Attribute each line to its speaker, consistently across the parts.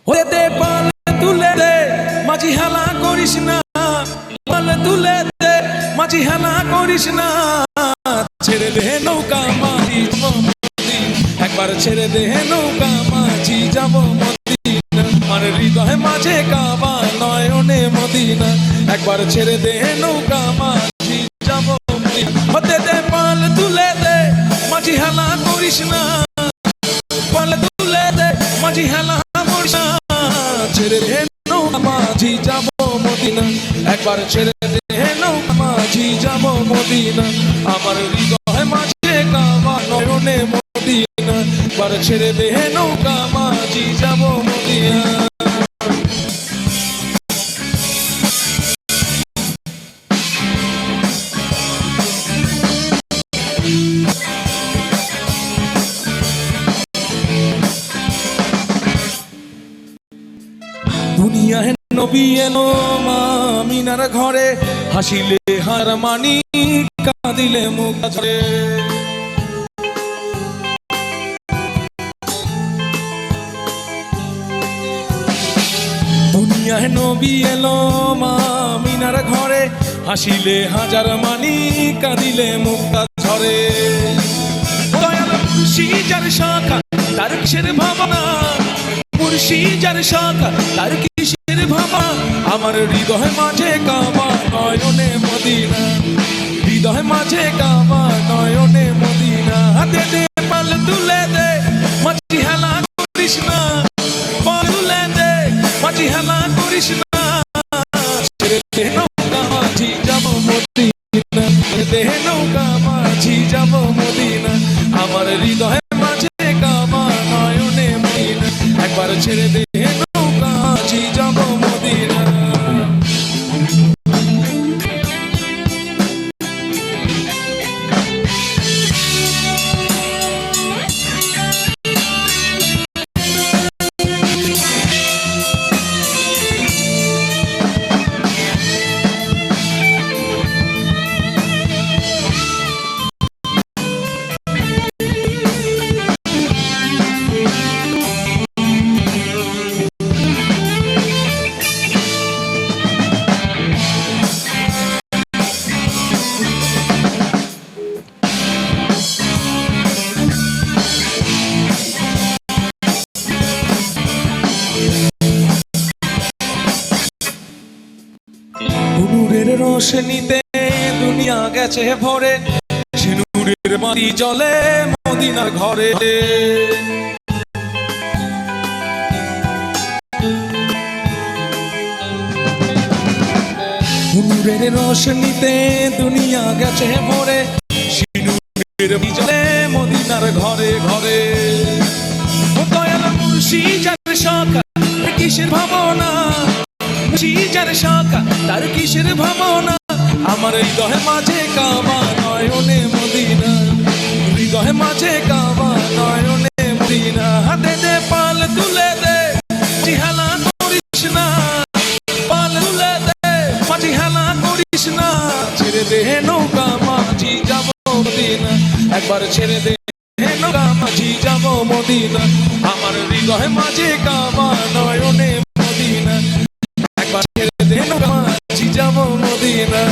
Speaker 1: ওরে দে পাল তুলে দে মাঝি হেলা করিস না, পাল তুলে দে মাঝি হেলা করিস না। ছেড়ে দে নৌকা মাঝি যাব মদিনা, একবার ছেড়ে দে নৌকা মাঝি যাব মদিনা। আর হৃদয় মাঝে কাবা নয়নে মদিনা, একবার ছেড়ে দে নৌকা মাঝি যাব মদিনা। হতে দে পাল তুলে দে মাঝি হেলা করিস না, পাল তুলে দে মাঝি হেলা করিস না। ছেড়ে দে নৌকা মাঝি যাব মদিনা, একবার ছেড়ে দে নৌকা মাঝি যাব মদিনা। আমার হৃদয় মাঝে কাবা নয়নে মদিনা, একবার ছেড়ে দে নৌকা মাঝি যাব মদিনা। দুনিয়ায় নবী এলো মা আমিনার ঘরে, হাসিলে হার মানি কাঁদিলে মুখ ঝরে। দুনিয়ায় নবী এলো মা আমিনার ঘরে, হাসিলে হাজার মানি কাঁদিলে মুক্তা ঝরে। দয়াল মুর্শিদ যার শাখা তার কিসের ভাবনা, মুর্শিদ যার শাখা তার কিসের ভাবনা। আমার হৃদয় মাঝে কাবা নয়নে মদিনা, হৃদয় মাঝে কাবা নয়নে মদিনা। হাতে দে পাল তুলে দে মাঝি হেলা করিস না, পাল তুলে দে মাঝি হেলা করিস না। ছেড়ে দে নৌকা মাঝি যাব মদিনা, ছেড়ে দে নৌকা মাঝি যাব মদিনা। আমার হৃদয় মাঝে কাবা নয়নে মদিনা, একবার ছেড়ে দে নৌকা মাঝি যাব মদিনা। নূরের রোশনীতে দুনিয়া গেছে ভরে, সে নূরের বাতি জ্বলে মদিনার ঘরে। নূরের রোশনীতে দুনিয়া গেছে ভরে, সে নূরের বাতি জ্বলে মদিনার ঘরে ঘরে। দয়াল মুর্শিদ যার শাখা কিসের ভাবনা, মুর্শিদ যার শাখা তার কিসের ভাবনা। আমার হৃদয় মাঝে কাবা নয়নে মদিনা, হৃদয় মাঝে কাবা নয়নে মদিনা। হাতে দে পাল তুলে দে মাঝি হেলা করিস না, পাল তুলে দে মাঝি হেলা করিস না। ছেড়ে দে নৌকা মাঝি যাব মদিনা, একবার ছেড়ে দে নৌকা মাঝি যাব মদিনা। আমার হৃদয় মাঝে কাবা নয়নে মদিনা, একবার ছেড়ে দে নৌকা মাঝি যাব মদিনা।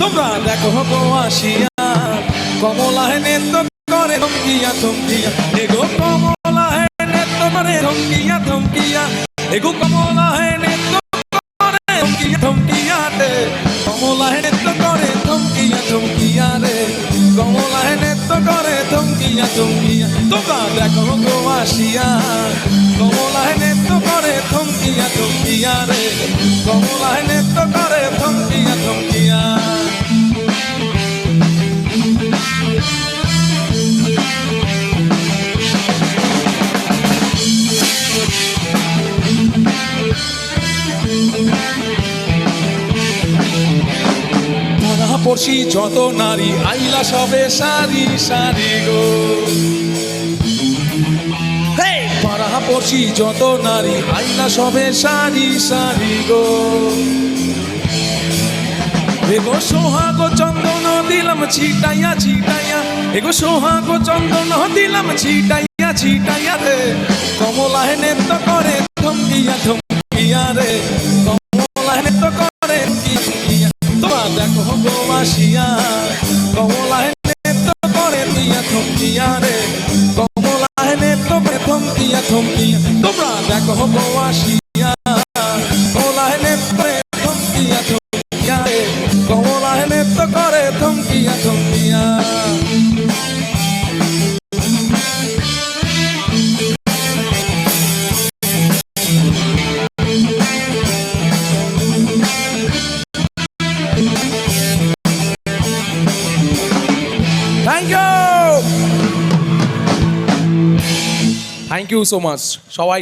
Speaker 1: তোমরা দেখো গো আসিয়া কমলায় নেত্র করে থমকিয়া থমকিয়া, এগো কমলায় নেত্র করে থমকিয়া থমকিয়া, এগো কমলায় নেত্র করে থমকিয়া থমকিয়া রে, কমলায় নেত্র করে থমকিয়া থমকিয়া রে, কমলায় নেত্র করে থমকিয়া থমকিয়া। তোমরা দেখো গো আসিয়া কমলায় নেত্র করে থমকিয়া থমকিয়া রে, কমলায় নেত্র করে থমকিয়া থমকিয়া। পড়শি যত নারী আইলা সবে সারি সারি গো পাড়াপড়শি যত নারী আইলা সবে সারি সারি গো এগো সোহাগ চন্দন দিলাম ছিটাইয়া ছিটাইয়া এগো সোহাগ চন্দন দিলাম ছিটাইয়া ছিটাইয়া রে কমলায় নৃত্য করে থমকিয়া থমকিয়া রে কমলায় নৃত্য করে থমকিয়া তোমরা দেখো গো আসিয়া কমলায় নৃত্য করে দিয়া থমকিয়া রে কমলায় নৃত্য করে থমকিয়া থমকিয়া তোমরা দেখো গো আসিয়া কমলায় নৃত্য করে থমকিয়া থমকিয়া রে কমলায় নৃত্য করে থমকিয়া থমকিয়া থ্যাংক ইউ সো মাচ সবাই